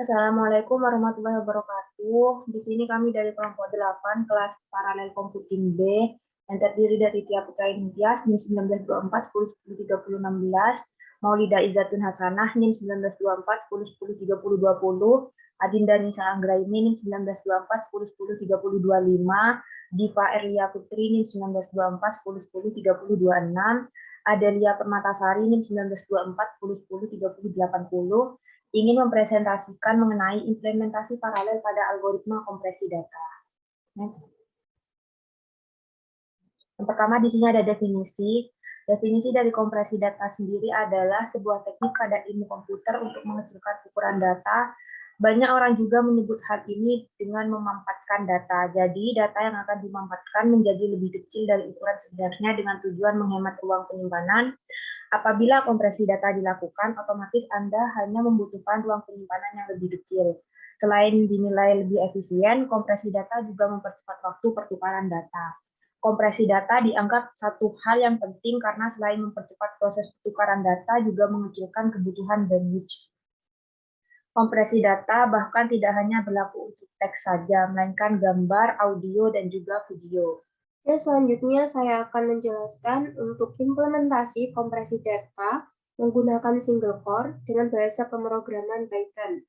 Assalamualaikum warahmatullahi wabarakatuh. Di sini kami dari kelompok 8 kelas paralel computing B yang terdiri dari Tia Putra Intias NIM 1924 10 10 30 16, Maulida Izzatun Hasanah NIM 1924 10 10 30 20, Adinda Nisa Anggraini NIM 1924 10 10 30 25, Diva Erlia Putri NIM 1924 10 10 30 26, Adelia Permatasari NIM 1924 10 10 30 80, ingin mempresentasikan mengenai implementasi paralel pada algoritma kompresi data. Next. Yang pertama di sini ada definisi. Definisi dari kompresi data sendiri adalah sebuah teknik pada ilmu komputer untuk mengecilkan ukuran data. Banyak orang juga menyebut hal ini dengan memampatkan data. Jadi, data yang akan dimampatkan menjadi lebih kecil dari ukuran sebenarnya dengan tujuan menghemat ruang penyimpanan. Apabila kompresi data dilakukan, otomatis Anda hanya membutuhkan ruang penyimpanan yang lebih kecil. Selain dinilai lebih efisien, kompresi data juga mempercepat waktu pertukaran data. Kompresi data dianggap satu hal yang penting karena selain mempercepat proses pertukaran data, juga mengecilkan kebutuhan bandwidth. Kompresi data bahkan tidak hanya berlaku untuk teks saja, melainkan gambar, audio, dan juga video. Oke, selanjutnya saya akan menjelaskan untuk implementasi kompresi data menggunakan single core dengan bahasa pemrograman Python.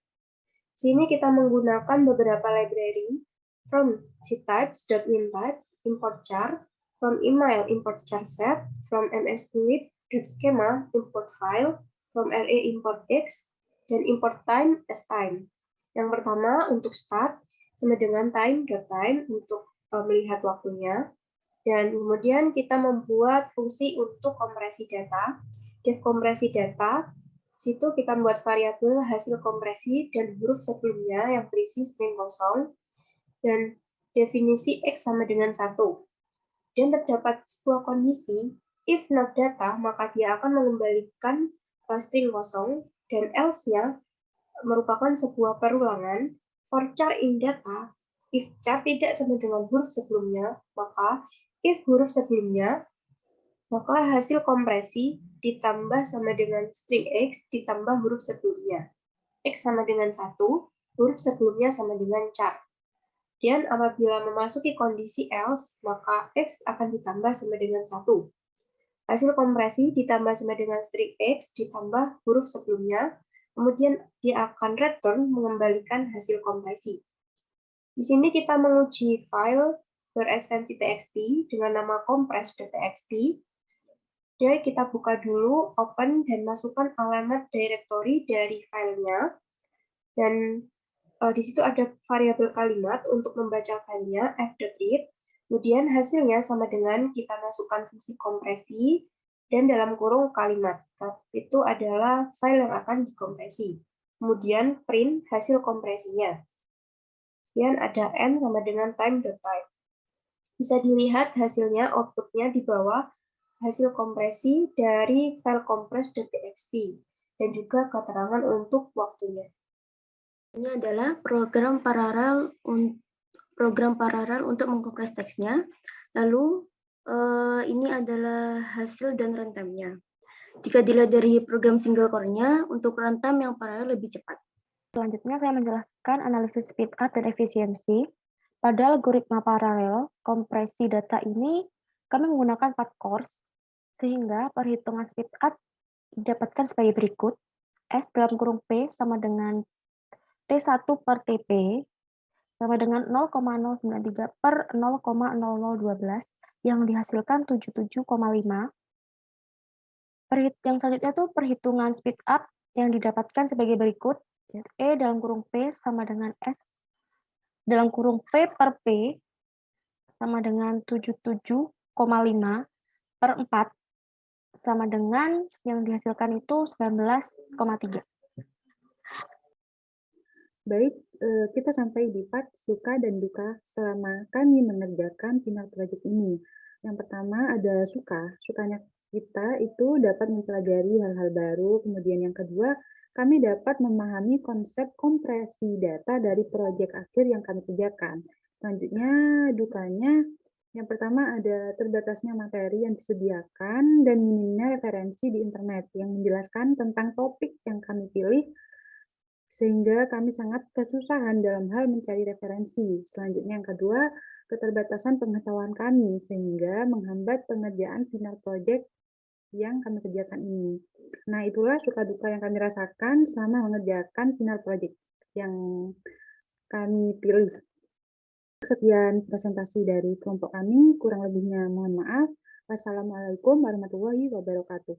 Sini kita menggunakan beberapa library from ctypes.wintypes import char, from email import char set, from msquid.schema import file, from ra import x, dan import time as time. Yang pertama untuk start sama dengan time.time untuk melihat waktunya. Dan kemudian kita membuat fungsi untuk kompresi data. Def kompresi data, situ kita membuat variabel hasil kompresi dan huruf sebelumnya yang berisi string kosong. Dan definisi X sama dengan 1. Dan terdapat sebuah kondisi, if not data, maka dia akan mengembalikan string kosong, dan else-nya merupakan sebuah perulangan. For char in data, if char tidak sama dengan huruf sebelumnya, maka if huruf sebelumnya, maka hasil kompresi ditambah sama dengan string X ditambah huruf sebelumnya. X sama dengan 1, huruf sebelumnya sama dengan char. Dan apabila memasuki kondisi else, maka X akan ditambah sama dengan 1. Hasil kompresi ditambah sama dengan string X ditambah huruf sebelumnya, kemudian dia akan return mengembalikan hasil kompresi. Di sini kita menguji file berekstensi txt dengan nama compress.txt. Jadi kita buka dulu, open, dan masukkan alamat directory dari filenya. Dan di situ ada variabel kalimat untuk membaca filenya, f.read. Kemudian hasilnya sama dengan kita masukkan fungsi kompresi, dan dalam kurung kalimat. Itu adalah file yang akan dikompresi. Kemudian print hasil kompresinya. Kemudian ada n sama dengan time.type. Bisa dilihat hasilnya, outputnya di bawah hasil kompresi dari file compress.txt dan juga keterangan untuk waktunya. Ini adalah program paralel untuk mengkompres teksnya. Lalu ini adalah hasil dan runtime-nya. Jika dilihat dari program single core-nya, untuk runtime yang paralel lebih cepat. Selanjutnya saya menjelaskan analisis speedup dan efisiensi. Pada algoritma paralel, kompresi data ini kami menggunakan 4 cores, sehingga perhitungan speedup didapatkan sebagai berikut. S dalam kurung P sama dengan T1 per TP sama dengan 0,093 per 0,0012 yang dihasilkan 77,5. Yang selanjutnya itu perhitungan speedup yang didapatkan sebagai berikut. E dalam kurung P sama dengan S dalam kurung P per P sama dengan 77,5 per 4 sama dengan yang dihasilkan itu 19,3. Baik, kita sampai di part suka dan duka selama kami mengerjakan final project ini. Yang pertama ada suka. Sukanya kita itu dapat mempelajari hal-hal baru. Kemudian yang kedua, kami dapat memahami konsep kompresi data dari proyek akhir yang kami kerjakan. Selanjutnya, dukanya, yang pertama ada terbatasnya materi yang disediakan dan minimnya referensi di internet yang menjelaskan tentang topik yang kami pilih sehingga kami sangat kesusahan dalam hal mencari referensi. Selanjutnya yang kedua, keterbatasan pengetahuan kami, sehingga menghambat pengerjaan final project yang kami kerjakan ini. Nah, itulah suka duka yang kami rasakan selama mengerjakan final project yang kami pilih. Sekian presentasi dari kelompok kami, kurang lebihnya mohon maaf. Wassalamualaikum warahmatullahi wabarakatuh.